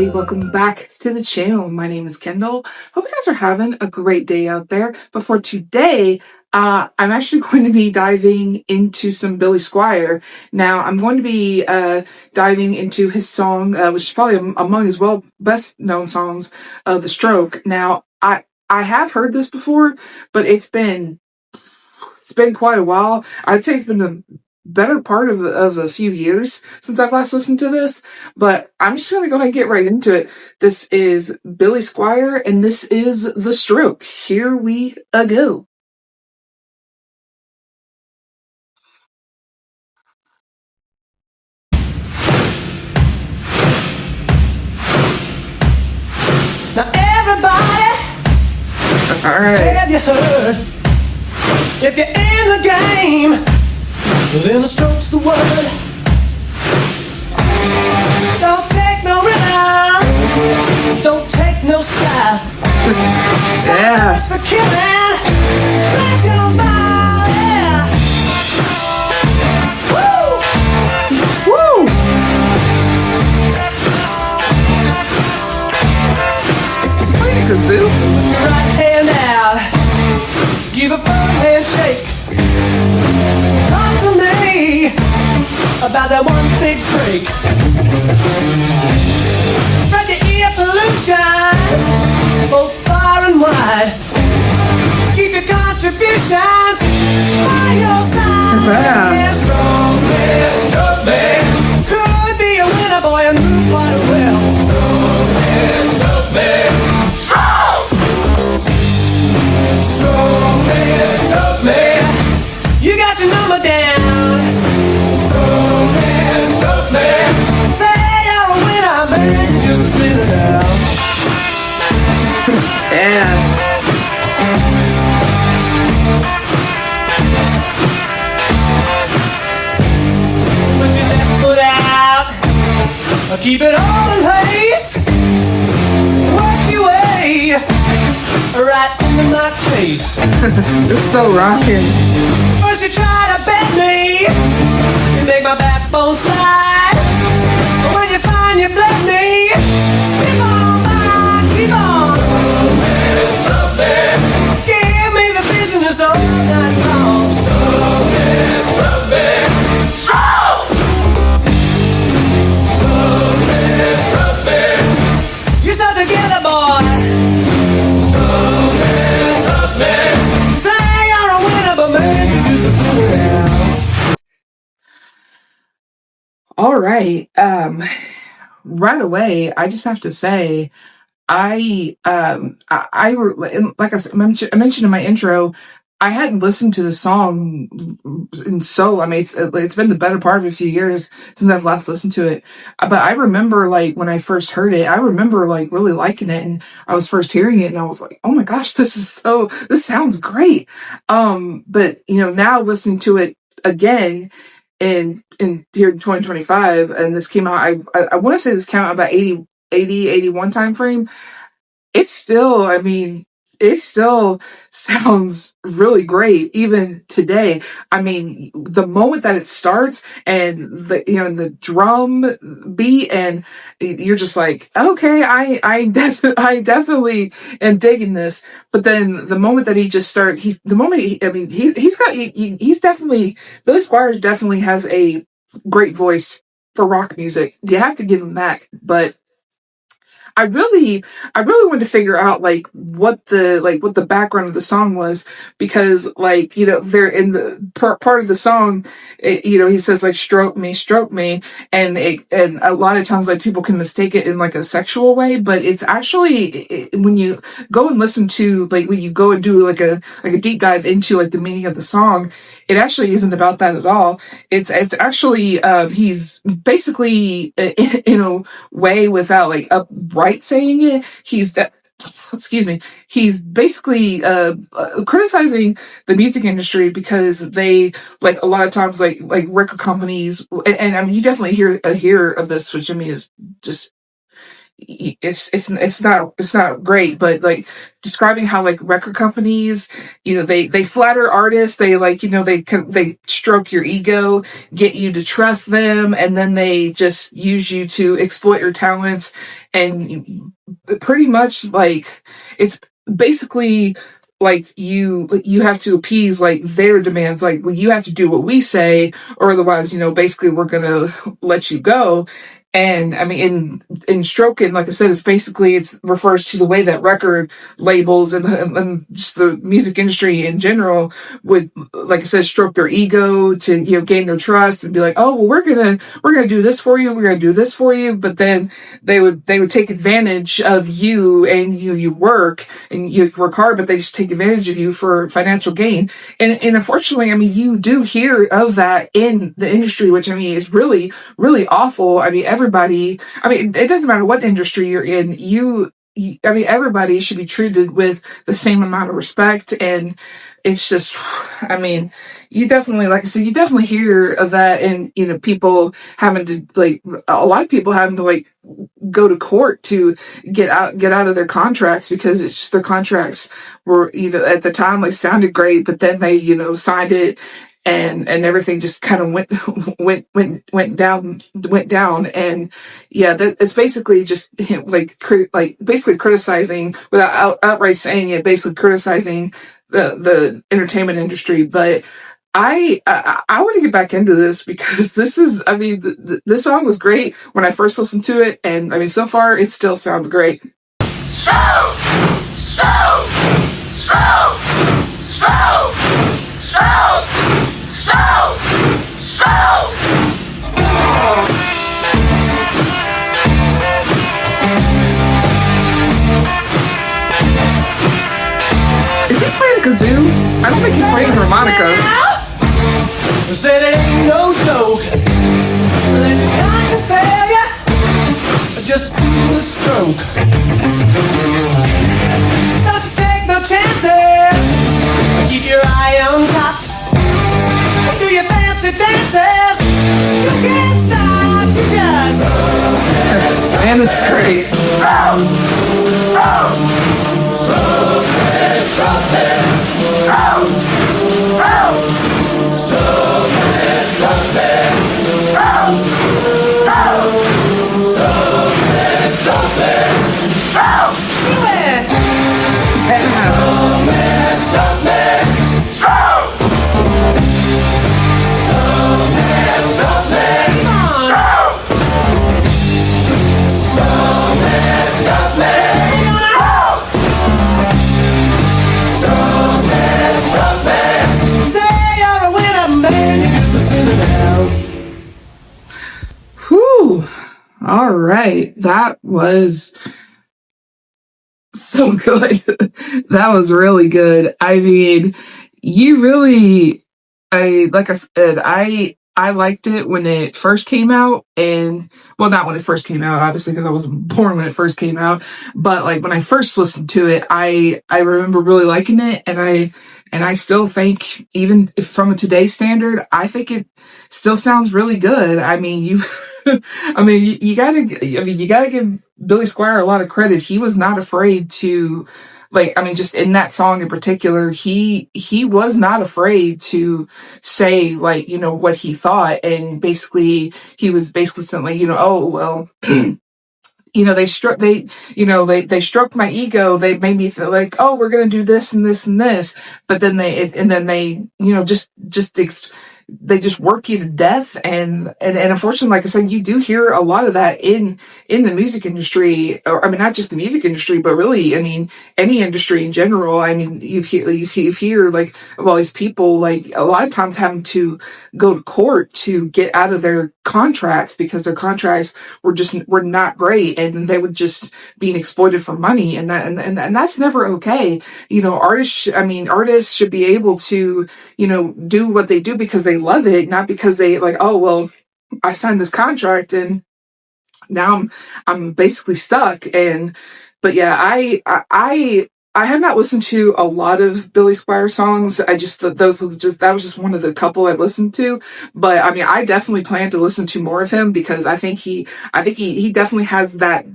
everybody, welcome back to the channel. My name is Kendall. Hope you guys are having a great day out there. But for today, I'm actually going to be diving into some Billy Squier. Now, I'm going to be diving into his song, which is probably among his best known songs, The Stroke. Now, I have heard this before, but it's been quite a while. I'd say it's been a better part of a few years since I've last listened to this, but I'm just going to go ahead and get right into it. This is Billy Squier, and this is The Stroke. Here we go. Now everybody, All right. have you heard? If you're in the game, then the stroke's the word. Don't take no rhythm, don't take no style. Yeah. It's for killing, break your vow, yeah. Woo! Woo! Is he playing a kazoo? Put your right hand out, give a firm handshake. Talk to me about that one big break. Spread your ear pollution both far and wide. Keep your contributions by your side. Yeah. Yeah, strong man, stroke man. Could be a winner, boy, and move quite well. Strong man, stroke man. Strong man, stroke man. You got your number down. Stroke man, stroke man. Say you're a winner, man. You just sit it down. Yeah. Put your left foot out. Keep it all in place. Work your way right into my face. This is so rocking. First you try to bend me, you make my backbone slide. But when you find you bled me, skip on by, keep on. Give me the business all night long. You stuck together, boy. Say you're a winner, but man, you just a sinner now. All right. Right away, I just have to say, I like I mentioned in my intro, I hadn't listened to the song in I mean, it's been the better part of a few years since I've last listened to it. But I remember, like, when I first heard it, I remember, like, really liking it, and I was first hearing it, and I was like, oh my gosh, this sounds great. But now listening to it again in here in 2025, and this came out, I want to say this came out about 81 time frame. It still sounds really great even today. I mean, the moment that it starts and the drum beat, and you're just like, okay, I definitely am digging this. But then the moment that he just starts, he's definitely, Billy Squier definitely has a great voice for rock music. You have to give him that. But I really wanted to figure out what the background of the song was, because they're in the part of the song, he says like stroke me, and a lot of times like people can mistake it in like a sexual way, but it's actually, when you go and listen to, like, when you go and do like a deep dive into like the meaning of the song, it actually isn't about that at all. It's actually, he's basically, in a way, without like upright saying it, he's basically criticizing the music industry, because they, like, a lot of times like record companies, and I mean, you definitely hear of this, which I mean is just it's not great, but like describing how like record companies, they flatter artists, they like, they stroke your ego, get you to trust them, and then they just use you to exploit your talents. And pretty much like it's basically like you have to appease like their demands, like, well, you have to do what we say, or otherwise, basically we're gonna let you go. And I mean, in stroking, like I said, it refers to the way that record labels and just the music industry in general would, like I said, stroke their ego to, gain their trust and be like, oh, well, we're gonna do this for you, we're gonna do this for you. But then they would take advantage of you, and you work and you work hard, but they just take advantage of you for financial gain. And unfortunately, I mean, you do hear of that in the industry, which I mean is really, really awful. I mean, everybody, I mean, it doesn't matter what industry you're in, I mean, everybody should be treated with the same amount of respect. And it's just, I mean, you definitely, like I said, you definitely hear of that. And, people having to like, a lot of people having to like go to court to get out of their contracts, because it's just their contracts were, at the time like sounded great, but then they, signed it, and everything just kind of went down. And yeah, it's basically just like basically criticizing, without outright saying it, basically criticizing the entertainment industry. But I want to get back into this, because this is, I mean, this song was great when I first listened to it, and I mean, so far it still sounds great. So, so, so, so, so, so, so. Is he playing a kazoo? I don't think he's playing a harmonica. Said it ain't no joke. Let your conscience fail ya. Just do the stroke. Don't you take no chances. Keep your eye on top. Do your fancy dances. You can't stop. You just. Man, this is great. Whew. All right. That was so good. That was really good. I mean, you really, like I said, I liked it when it first came out, and well, not when it first came out, obviously, because I wasn't born when it first came out, but like when I first listened to it, I remember really liking it, and I still think, even if from a today's standard, I think it still sounds really good. I mean, you gotta give Billy Squier a lot of credit. He was not afraid to, like, I mean, just in that song in particular, he was not afraid to say, like, what he thought. And basically he was basically saying, like, oh well, they stroked my ego. They made me feel like, oh, we're gonna do this and this and this. But then they they just work you to death. And unfortunately, like I said, you do hear a lot of that in the music industry, or I mean, not just the music industry, but really, I mean, any industry in general. I mean, you hear like of all these people, like a lot of times having to go to court to get out of their contracts, because their contracts were not great, and they were just being exploited for money. And that's never okay. Artists should be able to, do what they do because they love it, not because they like, oh, well, I signed this contract and now I'm basically stuck. But yeah, I have not listened to a lot of Billy Squier songs. I just that was just one of the couple I've listened to. But I mean, I definitely plan to listen to more of him because I think he definitely has that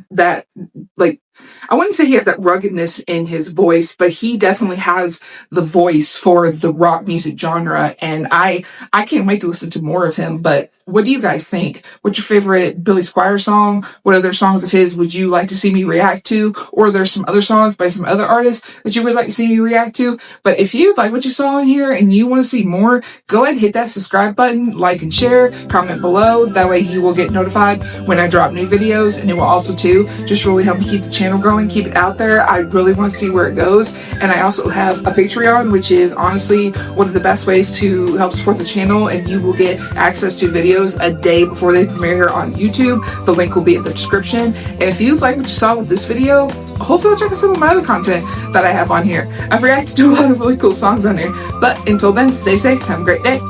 like, I wouldn't say he has that ruggedness in his voice, but he definitely has the voice for the rock music genre, and I can't wait to listen to more of him. But what do you guys think? What's your favorite Billy Squier song? What other songs of his would you like to see me react to? Or there's some other songs by some other artists that you would like to see me react to? But if you like what you saw in here and you want to see more, go ahead and hit that subscribe button, like and share, comment below. That way you will get notified when I drop new videos, and it will also too just really help me keep the channel growing, keep it out there. I really want to see where it goes. And I also have a Patreon, which is honestly one of the best ways to help support the channel, and you will get access to videos a day before they premiere on YouTube. The link will be in the description. And if you like what you saw with this video, hopefully you'll check out some of my other content that I have on here. I've reacted to a lot of really cool songs on here. But until then, stay safe, have a great day.